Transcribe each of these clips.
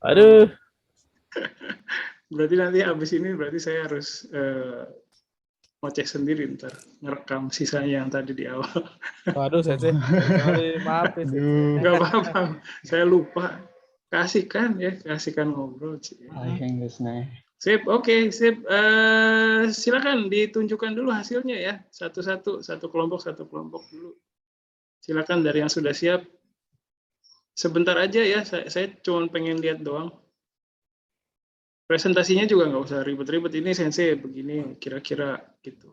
Aduh. Berarti nanti habis ini berarti saya harus ngoceh sendiri ntar, ngerekam sisanya yang tadi di awal. Waduh, Sensei. Sorry, maaf ya, Sensei. Nggak apa-apa, saya lupa. Kasihkan ngobrol. Sip, oke, sip. Silakan ditunjukkan dulu hasilnya ya, satu kelompok dulu. Silakan dari yang sudah siap. Sebentar aja ya, saya cuma pengen lihat doang. Presentasinya juga nggak usah ribet-ribet. Ini Sensei begini, kira-kira gitu.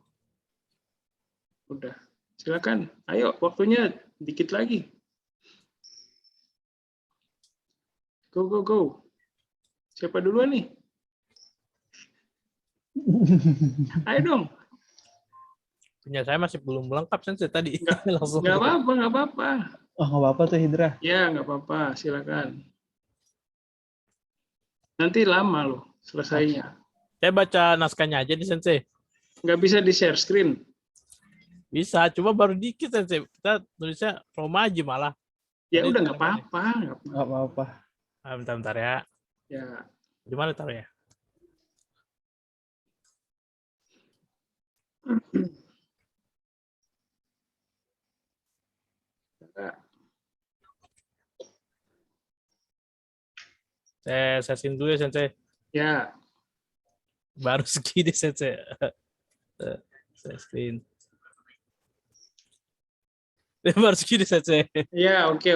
Udah, silakan. Ayo, waktunya dikit lagi. Go, go, go. Siapa duluan nih? Ayo dong. Punya saya masih belum lengkap, Sensei, tadi. Langsung. Nggak apa-apa. Oh, nggak apa-apa tuh, Hidra. Ya, nggak apa-apa. Silakan. Nanti lama loh selesainya. Saya baca naskahnya aja nih, Sensei. Nggak bisa di-share screen. Bisa, cuma baru dikit, Sensei. Kita tulisnya Roma aja malah. Ya Tadi udah, nggak apa-apa. Nggak apa-apa. Bentar ya. Ya. Di mana taruh ya? Saya sesin dulu ya, Sensei. Ya. Baru segini, Sensei. Saya screen. Baru segini, Sensei. Ya, oke.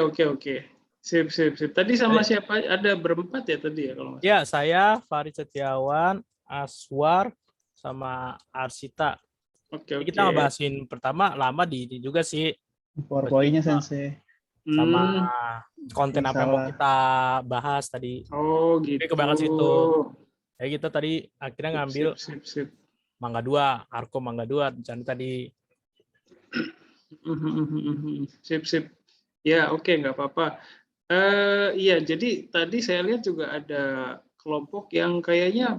Sip. Tadi sama siapa? Ada berempat ya tadi ya kalau nggak salah? Ya, saya Farid Setiawan, Aswar, sama Arsita. Oke. Kita ngebahasin pertama lama di juga sih. PowerPoint-nya, Sensei. Sama konten apa yang mau kita bahas tadi. Oh, gitu. Tapi kebanyakan situ. Jadi kita tadi akhirnya ngambil Sip. Mangga 2, Arko Mangga 2 rencana tadi. Sip. Ya, oke, nggak apa-apa. Iya, jadi tadi saya lihat juga ada kelompok yang kayaknya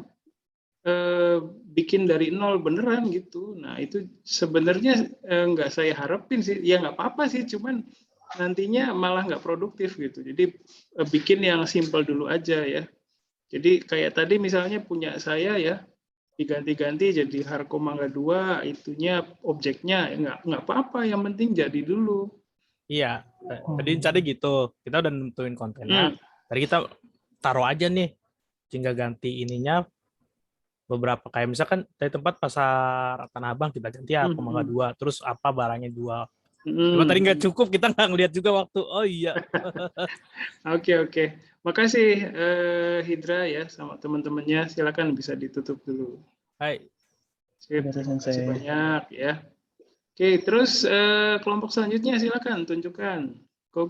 bikin dari nol beneran gitu. Nah, itu sebenarnya nggak saya harapin sih. Ya nggak apa-apa sih, cuman nantinya malah nggak produktif gitu. Jadi bikin yang simple dulu aja ya. Jadi kayak tadi misalnya punya saya ya, diganti-ganti jadi Harko Mangga 2, itunya objeknya ya nggak apa-apa, yang penting jadi dulu. Iya, tadi gitu. Kita udah nentuin kontennya. Tadi kita taruh aja nih, tinggal ganti ininya beberapa kayak misalkan dari tempat pasar Tanah Abang kita ganti Harko Mangga 2, terus apa barangnya 2. Cuma tadi nggak cukup, kita nggak ngeliat juga waktu. Oh iya. Oke. Makasih Hidra ya sama teman-temannya. Silakan bisa ditutup dulu. Hai. Terima kasih banyak ya. Oke, terus kelompok selanjutnya silakan tunjukkan. Go.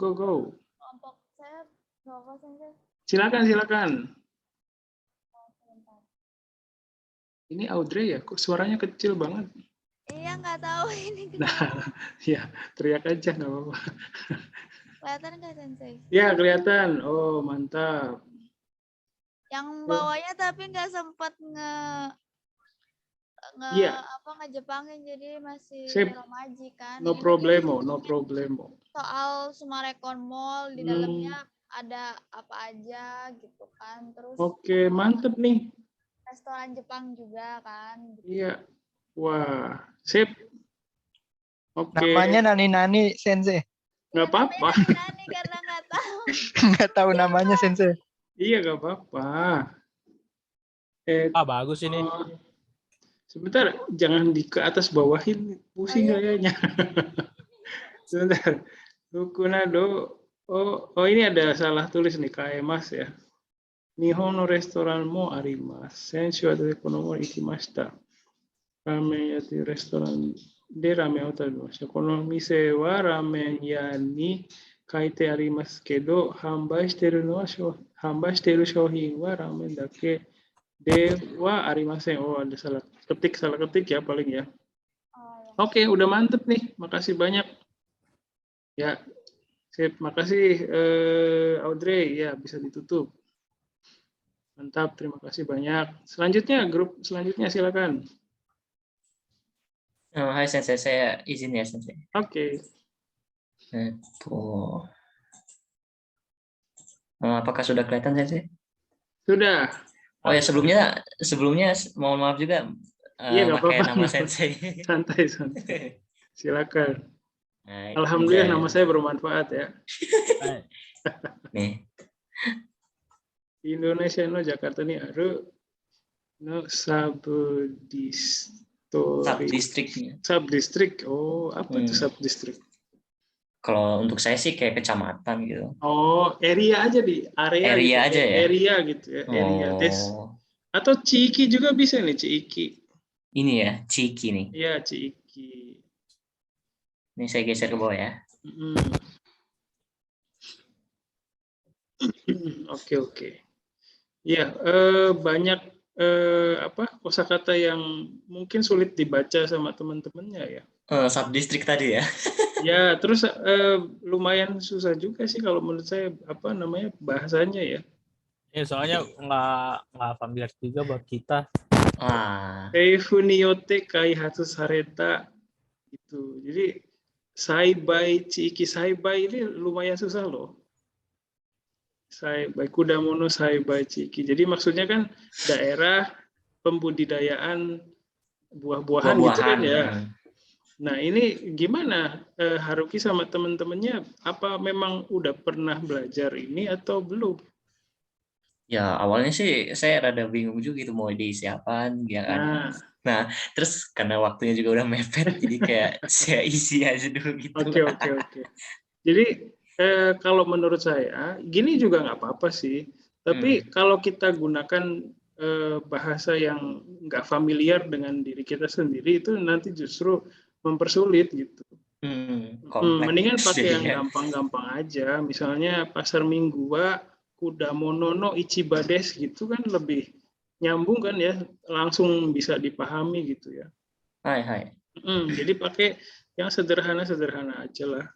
Kelompok saya Nova Sensei. Silakan. Ini Audrey ya, kok suaranya kecil banget. Iya, nggak tahu ini. Nah, ya teriak aja nggak apa-apa. Kelihatan nggak, Sensei? Ya, kelihatan. Oh, mantap. Yang bawahnya tapi nggak sempat ngejepangin, jadi masih romaji kan. No problemo. Soal Sumarekon Mall, di dalamnya ada apa aja gitu kan. Terus Oke, mantep nih. Restoran Jepang juga kan. Gitu. Iya. Wah, sip. Oke. Namanya Nani Sensei. Nggak apa-apa. Nani karena nggak tahu. Nggak tahu namanya, Sensei. Iya, nggak apa-apa. Bagus ini. Sebentar, jangan ke atas bawahin, pusing kayaknya. Sebentar. Rukunado. Oh, ini ada salah tulis nih, Kaemas ya. Nihon no restoran mo arimasu. Senshu wa kono mo ikimashita. Ramen yati restoran de ramen o tabemashita. Kono mise wa ramen ya ni kaite arimasu kedo, hanbai shiteru shouhin wa ramen dake de wa arimasen. Oh, ada salah ketik ya paling ya. Oke, udah mantep nih. Makasih banyak. Ya, sip. Makasih Audrey. Ya, bisa ditutup. Mantap, terima kasih banyak. Selanjutnya, grup selanjutnya silakan. Hai Sensei, saya izin ya Sensei. Oke. Apakah sudah kelihatan Sensei? Sudah. Oh ya, sebelumnya mohon maaf juga Iya, nggak pakai apa-apa. nama sensei. Santai. Silakan. Nah, ini Alhamdulillah saya nama saya bermanfaat ya. nih. Di Indonesia no Jakarta nih ada no Subdistriknya. subdistrik. Oh, apa itu subdistrik? Kalau untuk saya sih kayak kecamatan gitu. Oh, area aja di area Area gitu. aja ya? Area gitu ya. Area des. Oh, Atau Ciki juga bisa nih, Ciki. ini ya, Ciki nih. Iya, Ciki. Ini saya geser ke bawah ya. Oke. Ya, banyak kosakata yang mungkin sulit dibaca sama teman-temannya ya. Subdistrik tadi ya. Ya, terus lumayan susah juga sih kalau menurut saya bahasanya ya. Ya, soalnya nggak familiar juga buat kita. Wah, Eifuniote Kaihatsu Sareta gitu. Jadi Saibai, Chiki Saibai ini lumayan susah loh. Saibai Kudamono Saibai Chiki. Jadi maksudnya kan daerah pembudidayaan buah-buahan gitu kan ya. Nah, ini gimana Haruki sama teman-temannya? Apa memang udah pernah belajar ini atau belum? ya awalnya sih saya rada bingung juga gitu mau diisi apaan ya kan. Nah, terus karena waktunya juga udah mepet, jadi kayak saya isi aja dulu gitu. Oke. Jadi kalau menurut saya, gini juga nggak apa-apa sih. Tapi kalau kita gunakan bahasa yang nggak familiar dengan diri kita sendiri, itu nanti justru mempersulit gitu. Mendingan pakai yang gampang-gampang aja. Misalnya pasar Minggua, Kudamono no Ichibades gitu kan lebih nyambung kan ya, langsung bisa dipahami gitu ya. Hai. Jadi pakai yang sederhana-sederhana aja lah.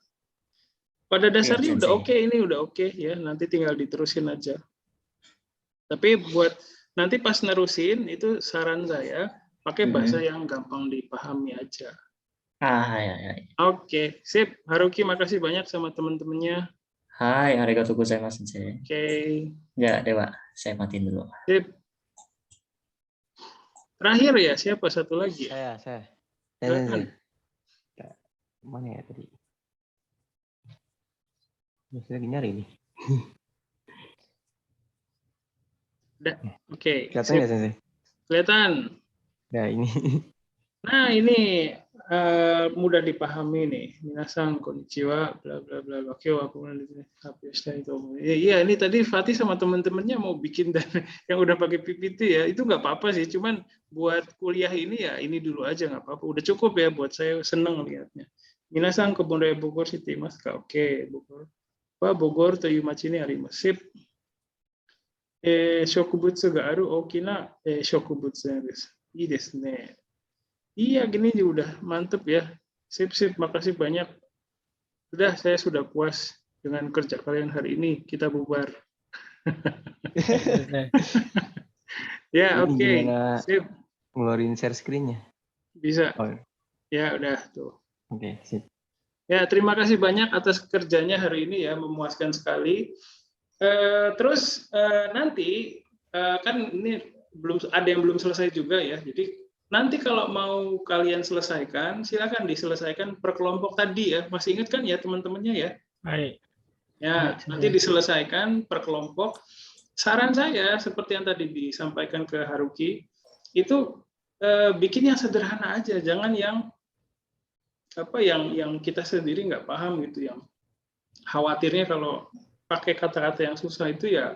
Pada dasarnya udah oke, ini udah oke ya, nanti tinggal diterusin aja. Tapi buat nanti pas nerusin itu saran saya pakai bahasa yang gampang dipahami aja. Hai. Oke, sip. Haruki makasih banyak sama teman-temannya. Hai, arigatou gozaimasu sensei. Oke. Ya, Dewa, saya matiin dulu. Sip. Terakhir ya, siapa satu lagi? Saya. Mana ya tadi? Masih lagi nyari nih. Oke. Kelihatan nggak Sensei? Kelihatan. Nah ini. Nah ini mudah dipahami nih. Minasan konnichiwa, bla bla bla. Oke, aku itu. Iya, ini tadi Fatih sama teman-temannya mau bikin dan yang udah pakai PPT ya. Itu nggak apa-apa sih. Cuman buat kuliah ini ya ini dulu aja nggak apa-apa. Udah cukup ya buat saya seneng lihatnya. Minasan kebun raya Bogor City Mas. Oke, Bogor. Wah, Bogor toyu machi ni arimasu. Sip. Shokubutsu ga aru okina shokubutsu desu. Ii desu ne. Iya, gini udah mantep ya. Sip, makasih banyak. Saya sudah puas dengan kerja kalian hari ini. Kita bubar. Ya, oke. Sip. Ngeluarin share screen-nya. Bisa. Oh. Ya, udah tuh. Oke, sip. Ya, terima kasih banyak atas kerjanya hari ini ya, memuaskan sekali. Terus nanti kan ini ada yang belum selesai juga ya. Jadi nanti kalau mau kalian selesaikan, silakan diselesaikan per kelompok tadi ya. Masih ingat kan ya teman-temannya ya? Baik. Ya, nanti diselesaikan per kelompok. Saran saya seperti yang tadi disampaikan ke Haruki, itu bikin yang sederhana aja, jangan yang kita sendiri nggak paham gitu, yang khawatirnya kalau pakai kata-kata yang susah itu ya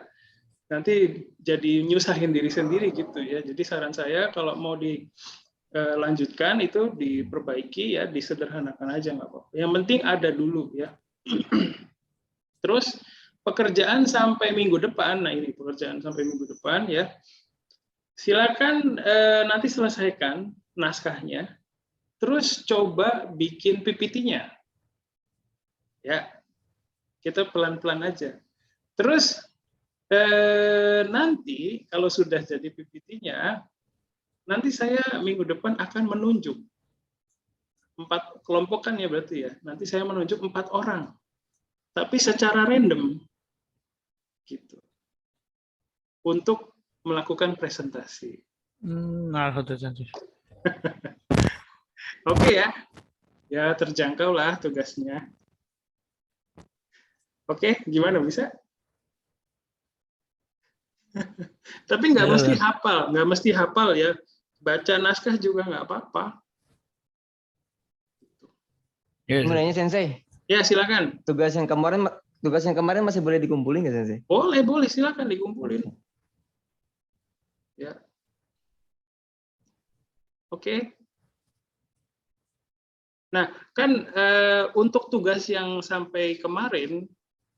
nanti jadi nyusahin diri sendiri gitu ya. Jadi saran saya kalau mau dilanjutkan itu diperbaiki ya, disederhanakan aja nggak apa-apa. Yang penting ada dulu ya. Terus pekerjaan sampai minggu depan. Nah ini pekerjaan sampai minggu depan ya. Silakan nanti selesaikan naskahnya. Terus coba bikin PPT-nya. Ya. Kita pelan-pelan aja. Terus nanti kalau sudah jadi PPT-nya, nanti saya minggu depan akan menunjuk 4 kelompok kan ya berarti ya. Nanti saya menunjuk 4 orang, tapi secara random, gitu. untuk melakukan presentasi. Nah, sensei. Oke ya. Ya terjangkau lah tugasnya. Oke, gimana bisa? Tapi nggak mesti hafal ya. Baca naskah juga nggak apa-apa. Iya, Mau nanya Sensei, Ya silakan. tugas yang kemarin masih boleh dikumpulin nggak Sensei? Boleh silakan dikumpulin. Ya. Oke. Nah, kan untuk tugas yang sampai kemarin,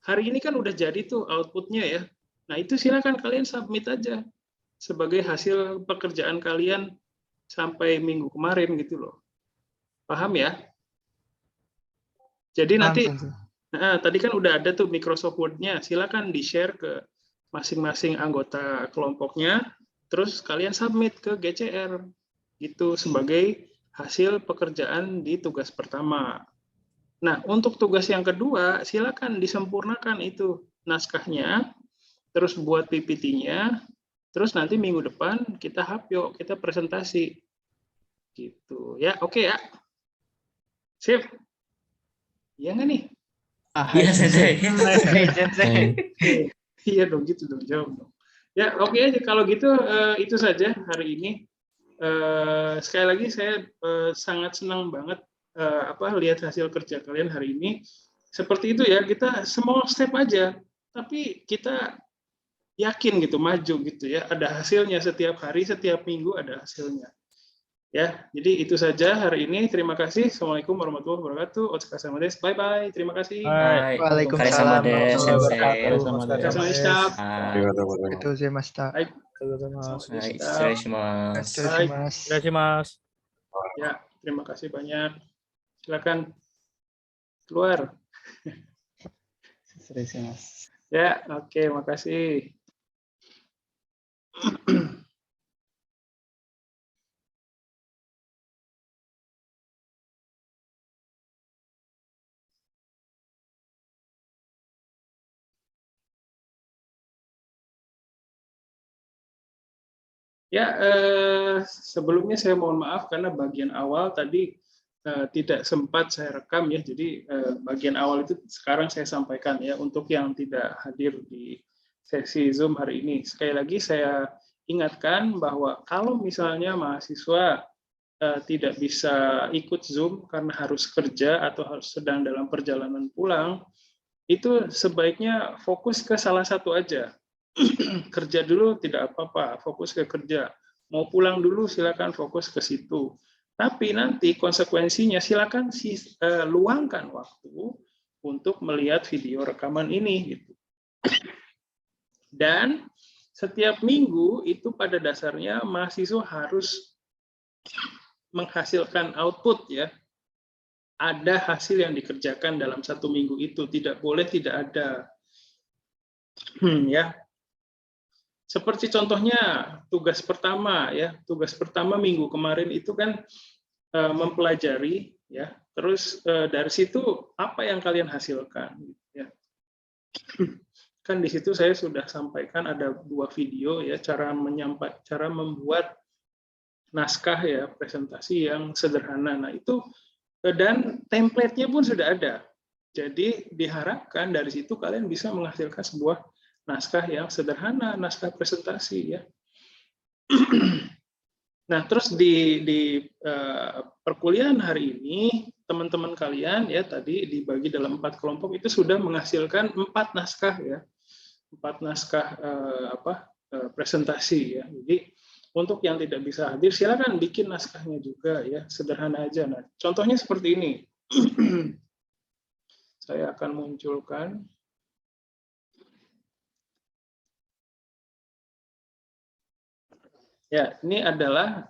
hari ini kan udah jadi tuh outputnya ya. Nah, itu silakan kalian submit aja sebagai hasil pekerjaan kalian sampai minggu kemarin gitu loh. Paham ya? Jadi nanti, tadi kan udah ada tuh Microsoft Word-nya, silakan di-share ke masing-masing anggota kelompoknya, terus kalian submit ke GCR gitu sebagai hasil pekerjaan di tugas pertama. Nah, untuk tugas yang kedua, silakan disempurnakan itu naskahnya, terus buat PPT-nya, terus nanti minggu depan kita hapyo, kita presentasi. Gitu ya, oke ya. Sip. Iya nggak nih? Iya, Sensei. Iya dong, gitu dong, jawab dong. Ya, oke aja kalau gitu itu saja hari ini. Sekali lagi saya sangat senang banget lihat hasil kerja kalian hari ini. Seperti itu ya, kita small step aja, tapi kita yakin gitu maju gitu ya, ada hasilnya setiap hari, setiap minggu ada hasilnya. Ya, jadi itu saja hari ini. Terima kasih. Assalamualaikum warahmatullahi wabarakatuh. Otsukaresama desu. Bye bye. Terima kasih. Hai. Waalaikumsalam Sensei. Otsukaresama desu. Hai. Baik. Hai.失礼します。Mas. Ya, terima kasih banyak. Silakan keluar. Ya, oke, makasih. Ya, sebelumnya saya mohon maaf karena bagian awal tadi tidak sempat saya rekam ya. Jadi bagian awal itu sekarang saya sampaikan ya untuk yang tidak hadir di sesi Zoom hari ini. Sekali lagi saya ingatkan bahwa kalau misalnya mahasiswa tidak bisa ikut Zoom karena harus kerja atau harus sedang dalam perjalanan pulang, itu sebaiknya fokus ke salah satu aja. Kerja dulu tidak apa-apa, fokus ke kerja. Mau pulang dulu silakan fokus ke situ. Tapi nanti konsekuensinya silakan luangkan waktu untuk melihat video rekaman ini gitu. Dan setiap minggu itu pada dasarnya mahasiswa harus menghasilkan output ya. Ada hasil yang dikerjakan dalam satu minggu itu, tidak boleh tidak ada. Ya. Seperti contohnya tugas pertama ya, tugas pertama minggu kemarin itu kan mempelajari ya, terus dari situ apa yang kalian hasilkan ya. Kan di situ saya sudah sampaikan ada 2 video ya, cara membuat naskah ya, presentasi yang sederhana. Nah, itu dan template-nya pun sudah ada. Jadi diharapkan dari situ kalian bisa menghasilkan sebuah naskah yang sederhana, naskah presentasi ya. Nah, terus di perkuliahan hari ini teman-teman kalian ya tadi dibagi dalam 4 kelompok itu sudah menghasilkan 4 naskah ya, 4 naskah presentasi ya. Jadi untuk yang tidak bisa hadir silakan bikin naskahnya juga ya, sederhana aja. Nah, contohnya seperti ini. Saya akan munculkan. Ya, ini adalah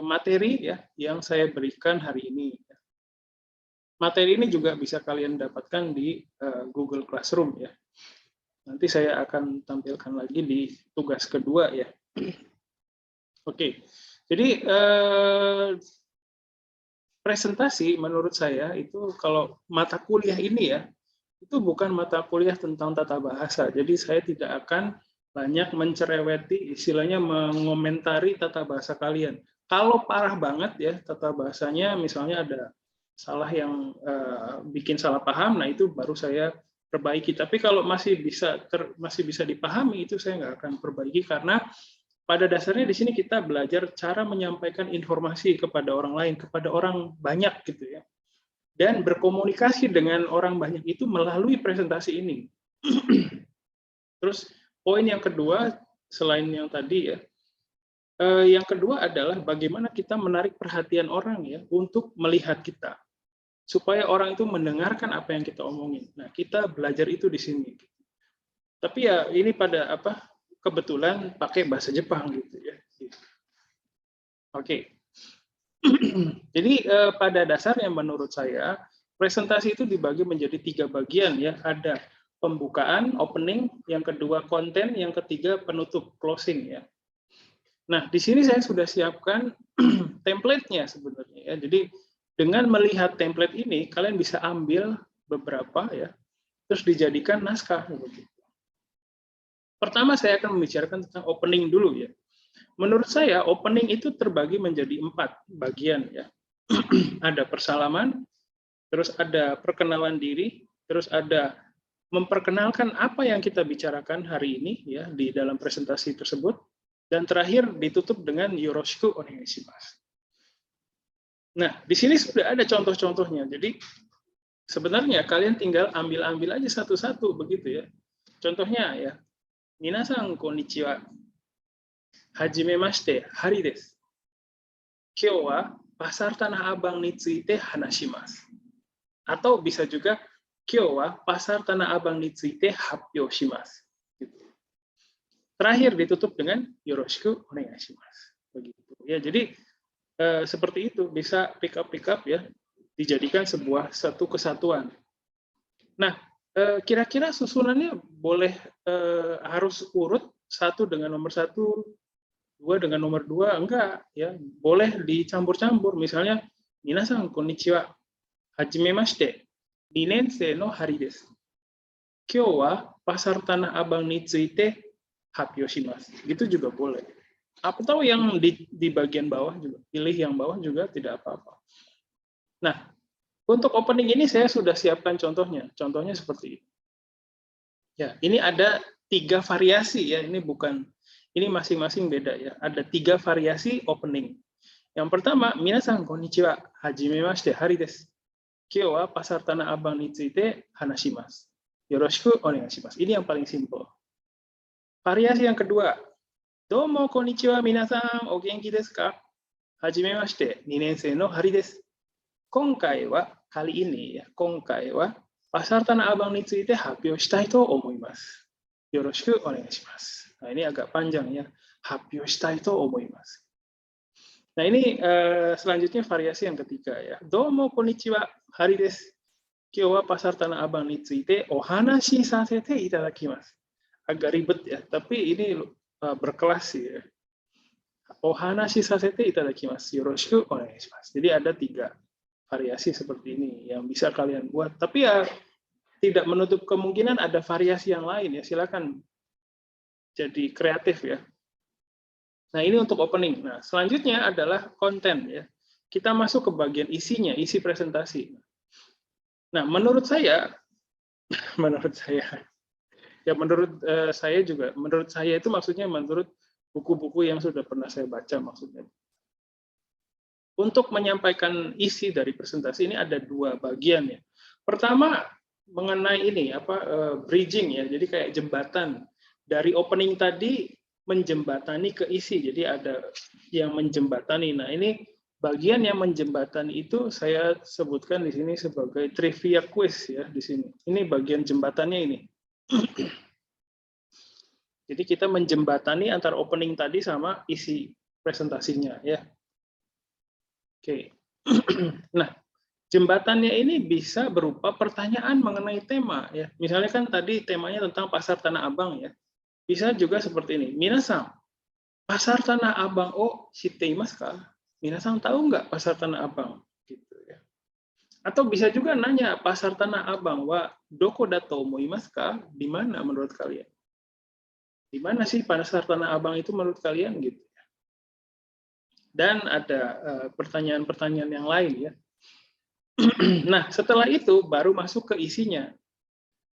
materi ya yang saya berikan hari ini. Materi ini juga bisa kalian dapatkan di Google Classroom ya. Nanti saya akan tampilkan lagi di tugas kedua ya. Oke, jadi presentasi menurut saya itu kalau mata kuliah ini ya itu bukan mata kuliah tentang tata bahasa. Jadi saya tidak akan banyak mencereweti, istilahnya mengomentari tata bahasa kalian. Kalau parah banget ya tata bahasanya, misalnya ada salah yang bikin salah paham, nah itu baru saya perbaiki. Tapi kalau masih bisa dipahami, itu saya nggak akan perbaiki, karena pada dasarnya di sini kita belajar cara menyampaikan informasi kepada orang lain, kepada orang banyak gitu ya. Dan berkomunikasi dengan orang banyak itu melalui presentasi ini. Terus poin yang kedua, selain yang tadi ya, yang kedua adalah bagaimana kita menarik perhatian orang ya untuk melihat kita, supaya orang itu mendengarkan apa yang kita omongin. Nah, kita belajar itu di sini. Tapi ya ini pada kebetulan pakai bahasa Jepang gitu ya. Oke. Jadi pada dasarnya menurut saya presentasi itu dibagi menjadi 3 bagian ya. Ada pembukaan, opening, yang kedua konten, yang ketiga penutup, closing ya. Nah, di sini saya sudah siapkan template-nya sebenarnya ya. Jadi dengan melihat template ini kalian bisa ambil beberapa ya, terus dijadikan naskah begitu. Pertama saya akan membicarakan tentang opening dulu ya. Menurut saya opening itu terbagi menjadi 4 bagian ya. Ada persalaman, terus ada perkenalan diri, terus ada memperkenalkan apa yang kita bicarakan hari ini ya di dalam presentasi tersebut, dan terakhir ditutup dengan yoroshiku onegaishimasu. Nah, di sini sudah ada contoh-contohnya. Jadi sebenarnya kalian tinggal ambil aja satu-satu begitu ya. Contohnya ya, minasan konnichiwa. Hajimemashite, hari desu. Kyou wa pasar Tanah Abang ni tsuite hanashimasu. Atau bisa juga Kyou wa pasar Tanah Abang ni tsuite happyou shimasu. Terakhir ditutup dengan yoroshiku onegaishimasu. Begitu. Ya, jadi seperti itu, bisa pick up ya, dijadikan satu kesatuan. Nah, kira-kira susunannya boleh harus urut 1 dengan nomor 1, 2 dengan nomor 2, enggak ya, boleh dicampur-campur. Misalnya minasan konnichiwa, hajimemashite, 2 nensei no hari desu. Kyou wa pasar Tanah Abang ni tsuite happyou shimasu. Gitu juga boleh. Atau yang di bagian bawah juga, pilih yang bawah juga tidak apa-apa. Nah, untuk opening ini saya sudah siapkan contohnya. Contohnya seperti ini. Ya, ini ada 3 variasi ya. Ini masing-masing beda ya. Ada 3 variasi opening. Yang pertama, minasan konnichiwa, hajimemashite, hari desu. Kyou wa pasar Tanah Abang ni tsuite hanashimasu. Yoroshiku onegaishimasu. Ini yang paling simple. Variasi yang kedua, domo konnichiwa minasan, o genki desu ka? Hajimemashite, 2 nensei no hari desu. Kongkai wa, kali ini ya, kongkai wa pasar Tanah Abang ni tsuite happyou shitai to omoimasu. Yoroshiku onegaishimasu. Nah, ini agak panjang ya. Happyou shitai to omoimasu. Nah, ini selanjutnya variasi yang ketiga ya. Domo konnichiwa, hari desu. Kyou wa pasar Tanah Abang ni tsuite ohanashi sasete itadakimasu. Agak ribet ya, tapi ini berkelas ya. Ohanashi sasete itadakimasu. Yoroshiku onegaishimasu. Jadi ada 3 variasi seperti ini yang bisa kalian buat. Tapi ya tidak menutup kemungkinan ada variasi yang lain ya. Silakan jadi kreatif ya. Nah, ini untuk opening. Nah, selanjutnya adalah konten ya. Kita masuk ke bagian isinya, isi presentasi. Nah, menurut saya ya menurut saya itu maksudnya menurut buku-buku yang sudah pernah saya baca maksudnya. Untuk menyampaikan isi dari presentasi ini ada 2 bagian ya. Pertama mengenai ini bridging ya. Jadi kayak jembatan dari opening tadi menjembatani ke isi. Jadi ada yang menjembatani. Nah, ini bagian yang menjembatani itu saya sebutkan di sini sebagai trivia quiz ya di sini. Ini bagian jembatannya ini. Jadi kita menjembatani antara opening tadi sama isi presentasinya ya. Oke. Nah, jembatannya ini bisa berupa pertanyaan mengenai tema ya. Misalnya kan tadi temanya tentang pasar Tanah Abang ya. Bisa juga seperti ini. Minasan, pasar Tanah Abang o shitteimasu ka? Minasan tahu nggak pasar Tanah Abang? Gitu ya. Atau bisa juga nanya pasar Tanah Abang, wa doko dato omoimasu ka? Di mana menurut kalian? Di mana sih pasar Tanah Abang itu menurut kalian gitu. Dan ada pertanyaan-pertanyaan yang lain ya. Nah, setelah itu baru masuk ke isinya.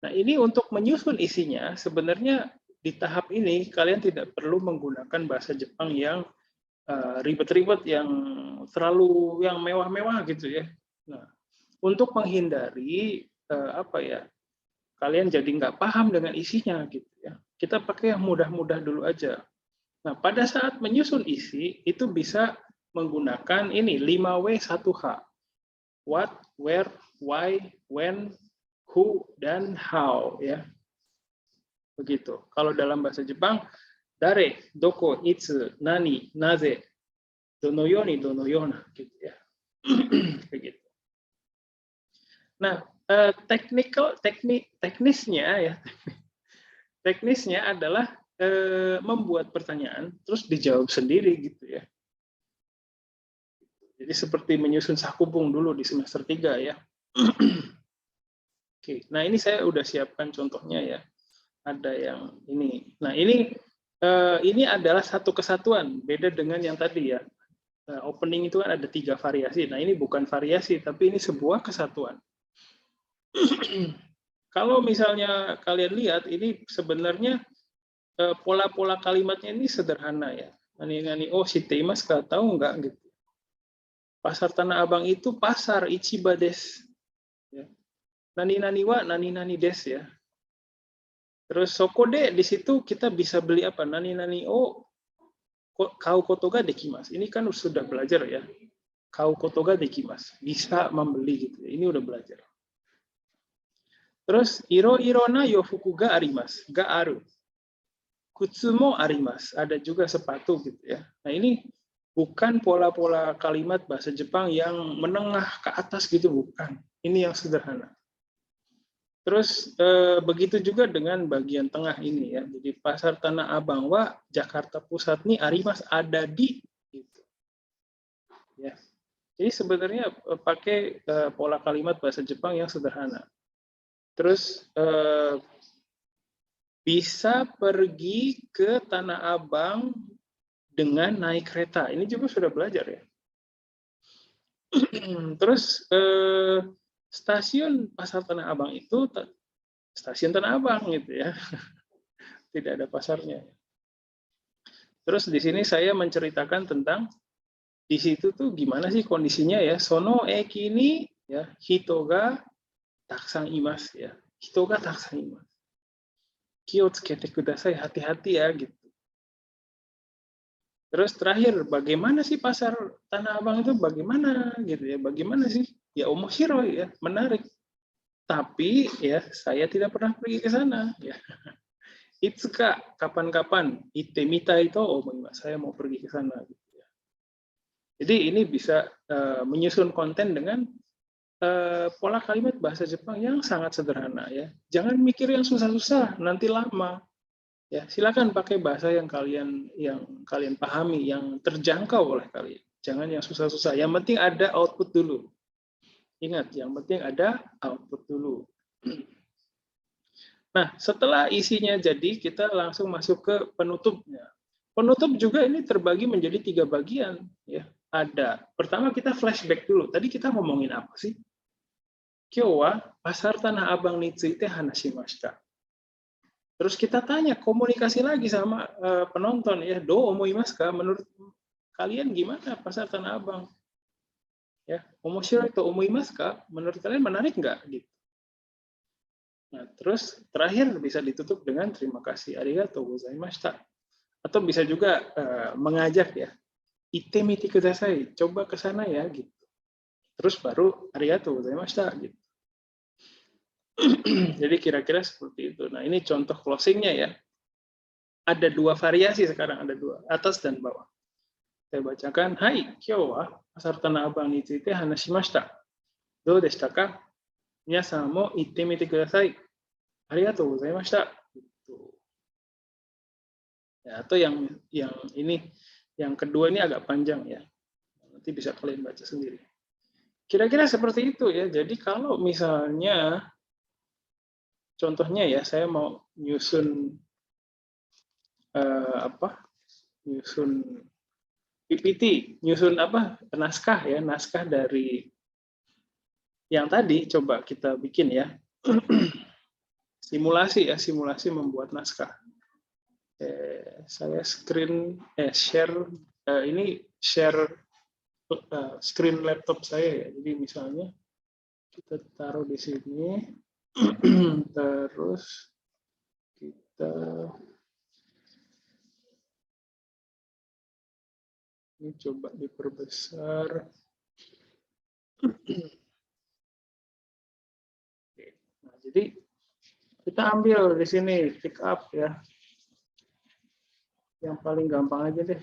Nah, ini untuk menyusun isinya, sebenarnya di tahap ini kalian tidak perlu menggunakan bahasa Jepang yang ribet-ribet, yang terlalu yang mewah-mewah gitu ya. Nah, untuk menghindari kalian jadi nggak paham dengan isinya gitu ya. Kita pakai yang mudah-mudah dulu aja. Nah, pada saat menyusun isi itu bisa menggunakan ini 5W 1H. What, where, why, when, who, dan how ya. Begitu. Kalau dalam bahasa Jepang, dare, doko, itsu, nani, naze, dono yoni, dono yona gitu ya. Begitu. Nah, teknisnya ya. Teknisnya adalah membuat pertanyaan terus dijawab sendiri gitu ya. Jadi seperti menyusun sakubung dulu di semester 3 ya. Oke, nah ini saya udah siapkan contohnya ya. Ada yang ini. Nah, ini adalah satu kesatuan, beda dengan yang tadi ya. Opening itu kan ada 3 variasi. Nah, ini bukan variasi, tapi ini sebuah kesatuan. Kalau misalnya kalian lihat, ini sebenarnya pola-pola kalimatnya ini sederhana ya. Nani oh shiteimasu ka, tahu nggak gitu. Pasar Tanah Abang itu pasar Ichiba des. Ya. Nani wa nani des ya. Terus sokode di situ kita bisa beli apa? Nani o kau koto ga dekimasu. Ini kan sudah belajar ya. Kau koto ga dekimasu. Bisa membeli gitu. Ini udah belajar. Terus iro na yofuku ga arimasu. Ga aru. Kutsu mo arimasu. Ada juga sepatu gitu ya. Nah, ini bukan pola-pola kalimat bahasa Jepang yang menengah ke atas gitu, bukan. Ini yang sederhana. Terus begitu juga dengan bagian tengah ini ya. Jadi pasar Tanah Abang wa Jakarta Pusat nih arimas ada di gitu. Ya. Jadi sebenarnya pakai pola kalimat bahasa Jepang yang sederhana. Terus bisa pergi ke Tanah Abang dengan naik kereta. Ini juga sudah belajar ya. Terus stasiun Pasar Tanah Abang itu stasiun Tanah Abang gitu ya. Tidak ada pasarnya. Terus di sini saya menceritakan tentang di situ tuh gimana sih kondisinya ya. Sono eki ni ya hito ga takusan imasu ya. Hito ga takusan imasu. Ki o tsukete kudasai, hati-hati ya gitu. Terus terakhir, bagaimana sih pasar Tanah Abang itu bagaimana gitu ya? Bagaimana sih? Ya omoshiroi ya, menarik. Tapi ya saya tidak pernah pergi ke sana ya. Itsuka, kapan-kapan itemita itu saya mau pergi ke sana gitu ya. Jadi ini bisa menyusun konten dengan pola kalimat bahasa Jepang yang sangat sederhana ya. Jangan mikir yang susah-susah, nanti lama. Ya, silakan pakai bahasa yang kalian pahami, yang terjangkau oleh kalian. Jangan yang susah-susah. Yang penting ada output dulu. Ingat, yang penting ada output dulu. Nah, setelah isinya jadi, kita langsung masuk ke penutupnya. Penutup juga ini terbagi menjadi 3 bagian. Ya, ada. Pertama kita flashback dulu. Tadi kita ngomongin apa sih? Kyou wa pasar Tanah Abang ni tsuite hanashimashita. Terus kita tanya, komunikasi lagi sama penonton ya, do omoimasu ka, menurut kalian gimana pasar Tanah Abang? Ya, omoshiroi to omoimasu ka, menurut kalian menarik nggak? Gitu. Nah, terus terakhir bisa ditutup dengan terima kasih, arigatou gozaimashita. Atau bisa juga mengajak ya, ite mite kudasai, coba ke sana ya gitu. Terus baru arigatou gozaimashita gitu. Jadi kira-kira seperti itu. Nah, ini contoh closingnya ya. Ada 2 variasi sekarang, ada 2, atas dan bawah. Saya bacakan, hai, kyou wa pasar Tanah Abang ni tsuite hanashimashita. Dou deshita ka? Minasan mo itte mite kudasai. Arigatou gozaimashita. Gitu. Ya, atau yang ini, yang kedua ini agak panjang ya. Nanti bisa kalian baca sendiri. kira-kira seperti itu ya. Jadi kalau misalnya contohnya ya, saya mau nyusun nyusun PPT, nyusun naskah ya, naskah dari yang tadi coba kita bikin ya. Simulasi ya, simulasi membuat naskah. Saya share ini share screen laptop saya ya. Jadi misalnya kita taruh di sini, terus kita ini coba diperbesar. Nah, jadi kita ambil di sini pick up ya. Yang paling gampang aja deh.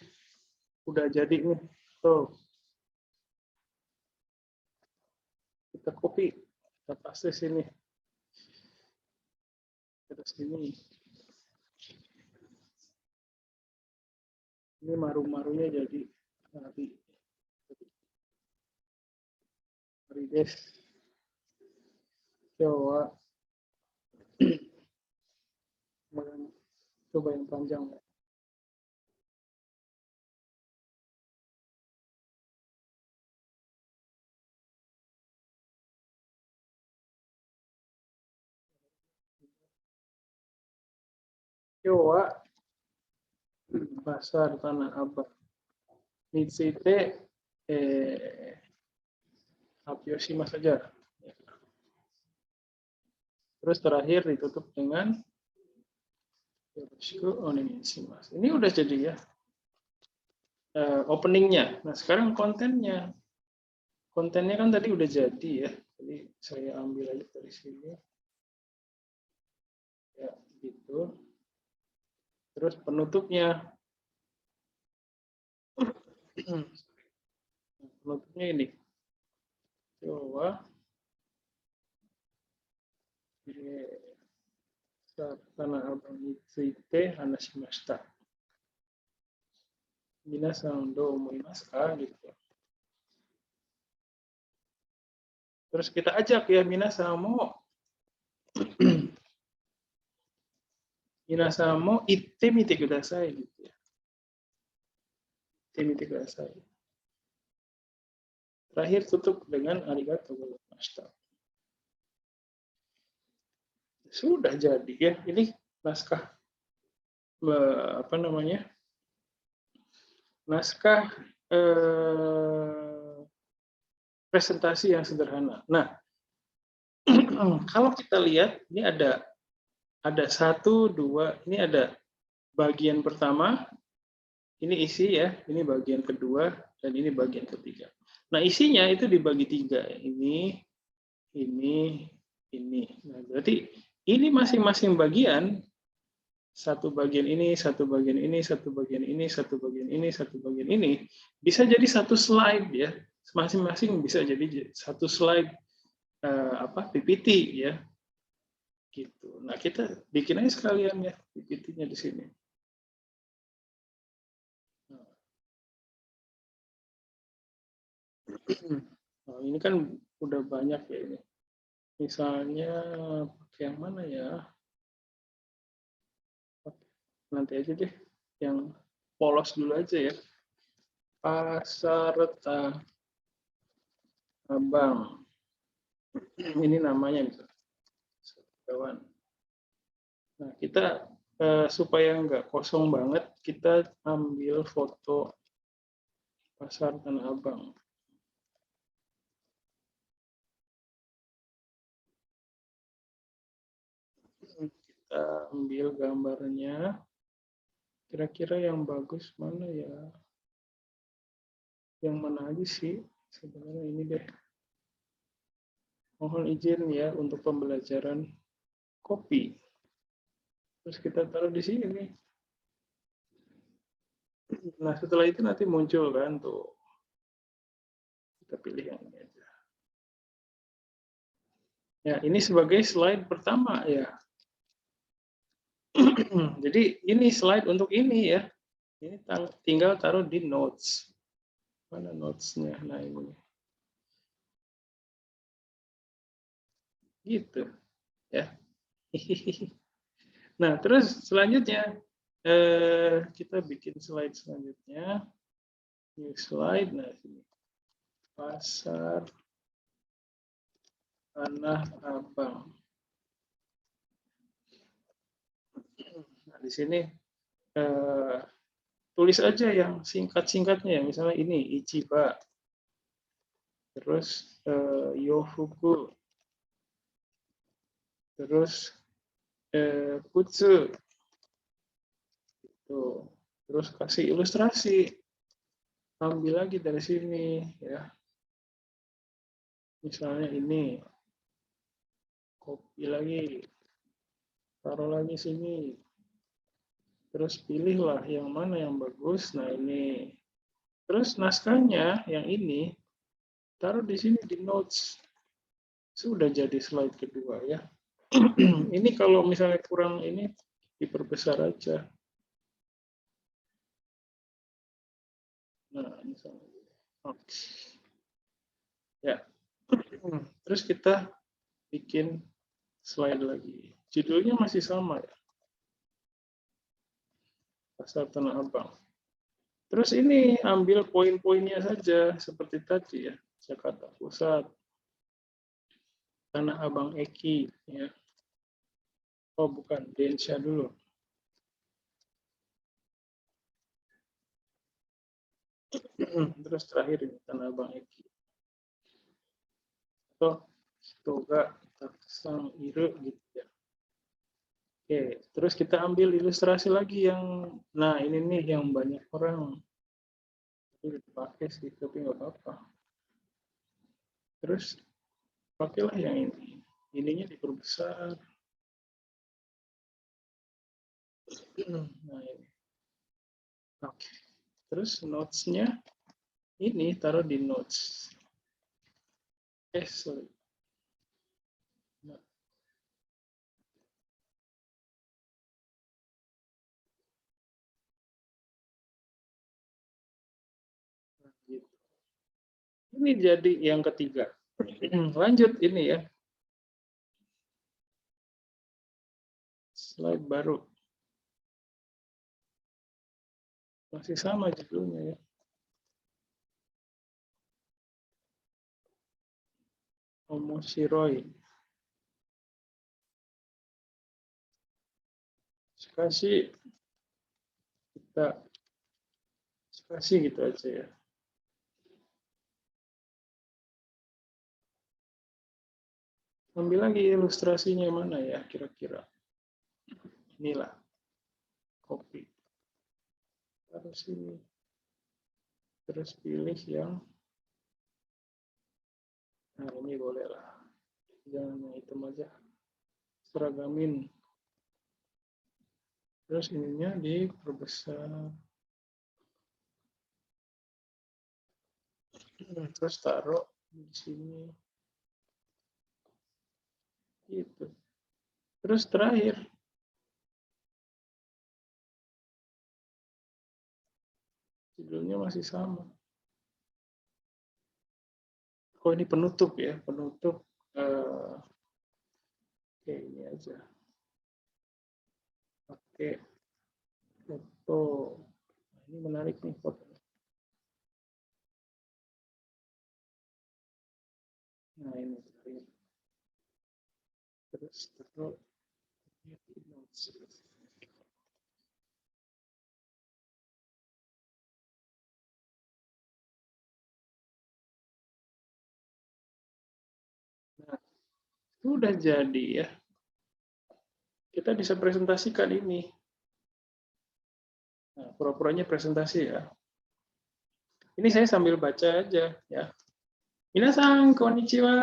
Udah jadi nih. Tuh. Kita copy, kita paste sini. Terus ini. Ini maru-marunya jadi nanti. Mari des. Coba yang panjang ya. Coba pasar Tanah Abang. Nitsite Apyoshima saja. Terus terakhir ditutup dengan Yoroshiku onegaishimasu. Ini udah jadi ya openingnya. Nah sekarang kontennya. Kontennya kan tadi udah jadi ya. Jadi saya ambil aja dari sini. Ya gitu. Terus penutupnya. Penutupnya ini. Coba. Tanah Abangについて話しました。皆さんどう思いますか? Gitu. Terus kita ajak ya minasan mo itte mite kudasai gitu ya. Itte mite kudasai. Terakhir tutup dengan arigatou gozaimashita. Sudah jadi ya. Ini naskah naskah presentasi yang sederhana. Nah, kalau kita lihat ini ada 1, 2, ini ada bagian pertama, ini isi ya, ini bagian kedua, dan ini bagian ketiga. Nah, isinya itu dibagi 3, ini. Nah, berarti ini masing-masing bagian, satu bagian ini, satu bagian ini, satu bagian ini, satu bagian ini, satu bagian ini, bisa jadi satu slide ya, masing-masing bisa jadi satu slide PPT ya, gitu. Nah kita bikin aja sekalian ya PPT-nya di sini. Nah, ini kan udah banyak ya ini. Misalnya pakai yang mana ya? Nanti aja deh, yang polos dulu aja ya. Pasar Tanah Abang. Ini namanya bisa. Nah, kita supaya nggak kosong banget, kita ambil foto Pasar Tanah Abang. Kita ambil gambarnya. Kira-kira yang bagus mana ya? Yang mana aja sih? Sebenarnya ini deh. Mohon izin ya untuk pembelajaran copy. Terus kita taruh di sini. Nah, setelah itu nanti muncul kan tuh. Kita pilih yang ini aja. Ya, ini sebagai slide pertama ya. Jadi ini slide untuk ini ya. Ini tinggal taruh di notes. Mana notes-nya? Nah ini. Gitu ya. Nah, terus selanjutnya kita bikin slide selanjutnya. New slide. Nah, sini. Pasar Tanah Abang. Nah, di sini tulis aja yang singkat-singkatnya, misalnya ini Ichiba, terus Yofuku, terus Butsu, tuh, terus kasih ilustrasi, ambil lagi dari sini ya, misalnya ini, copy lagi, taruh lagi sini, terus pilihlah yang mana yang bagus. Nah ini, terus naskahnya yang ini taruh di sini di notes. Sudah jadi slide kedua ya. Ini kalau misalnya kurang ini diperbesar aja. Nah, misalnya. Oke. Ya. Terus kita bikin slide lagi. Judulnya masih sama ya. Pasar Tanah Abang. Terus ini ambil poin-poinnya saja seperti tadi ya. Jakarta Pusat, Tanah Abang Eki ya. Oh bukan, Densha dulu. Terus terakhir ini Tanah Abang Eki. Atau Toga Taksang Ire gitu ya. Oke, terus kita ambil ilustrasi lagi yang, nah ini nih yang banyak orang dipakai sih, tapi nggak apa-apa. Terus pakailah yang ini, ininya diperbesar. Nah ini, oke. Terus notes-nya ini taruh di notes. Sorry. Nah. Gitu. Ini jadi yang ketiga. Lanjut ini ya. Slide baru. Masih sama judulnya ya. Omoshiroi. Kasih kita kasih gitu aja ya. Ambil lagi ilustrasinya mana ya kira-kira. Inilah. Copy. Taruh sini. Terus pilih yang, nah ini boleh lah. Jangan yang hitam aja. Seragamin. Terus ininya diperbesar. Terus taruh di sini. Gitu. Terus terakhir. Judulnya masih sama. Oh ini penutup ya, penutup. Oke ini aja. Oke. Foto. Nah, ini menarik nih foto. Nah ini terakhir. Terus taruh di notes. Nah, sudah jadi ya. Kita bisa presentasikan ini. Nah, pura-puranya presentasi ya. Ini saya sambil baca aja ya. Minasan, konnichiwa.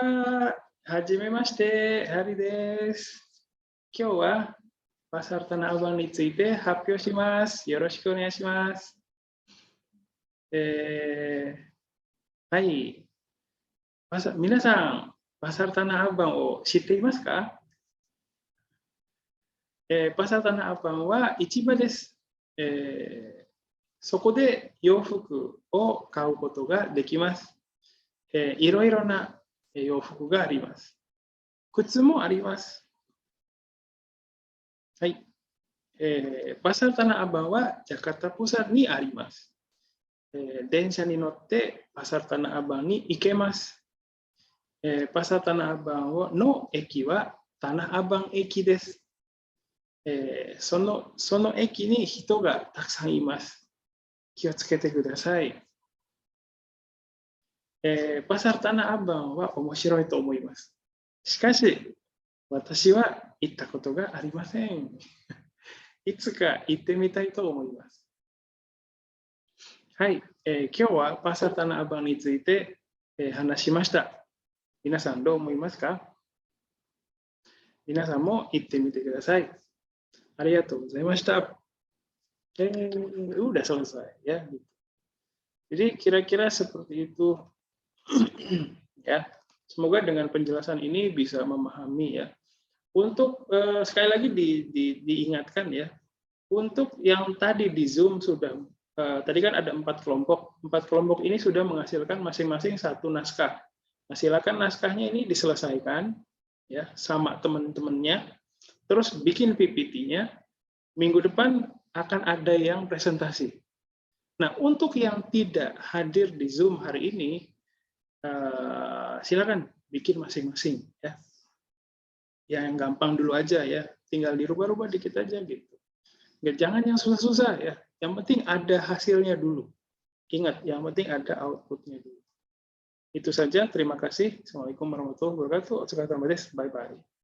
Hajimemashite, hari desu. Kyou wa Pasar Tanah Abang ni tsuite happyou shimasu. Yoroshiku onegaishimasu. Hai. Minasan, Pasar Tanah Abang o shitte imasu ka? Pasar Tanah Abang wa ichiba desu. そこで洋服を買うことができます。いろいろな洋服があります。靴もあります。はい。pasar Tanah Abang はジャカルタ pusat にあります。電車に乗ってパサータナアバンに行けます。パサータナアバンの駅はタナアバン駅です。その駅に人がたくさんいます。気をつけてください。パサータナアバンは面白いと思います。しかし、私は行ったことがありません。いつか行ってみたいと思います。はい、今日はパサータナアバンについて、話しました。皆さんどう思いますか？皆さんも行ってみてください。ありがとうございました。Udah selesai ya. Jadi kira-kira seperti itu. Ya, semoga dengan penjelasan ini bisa memahami ya. Untuk sekali lagi diingatkan ya, untuk yang tadi di Zoom sudah tadi kan ada 4 kelompok. 4 kelompok ini sudah menghasilkan masing-masing 1 naskah. Nah, silakan naskahnya ini diselesaikan ya sama teman-temannya. Terus bikin PPT-nya. Minggu depan akan ada yang presentasi. Nah, untuk yang tidak hadir di Zoom hari ini, silakan bikin masing-masing ya. Yang gampang dulu aja ya, tinggal dirubah-rubah dikit aja gitu. Jangan yang susah-susah ya. Yang penting ada hasilnya dulu. Ingat, yang penting ada output-nya dulu. Itu saja, terima kasih. Assalamualaikum warahmatullahi wabarakatuh. Bye-bye.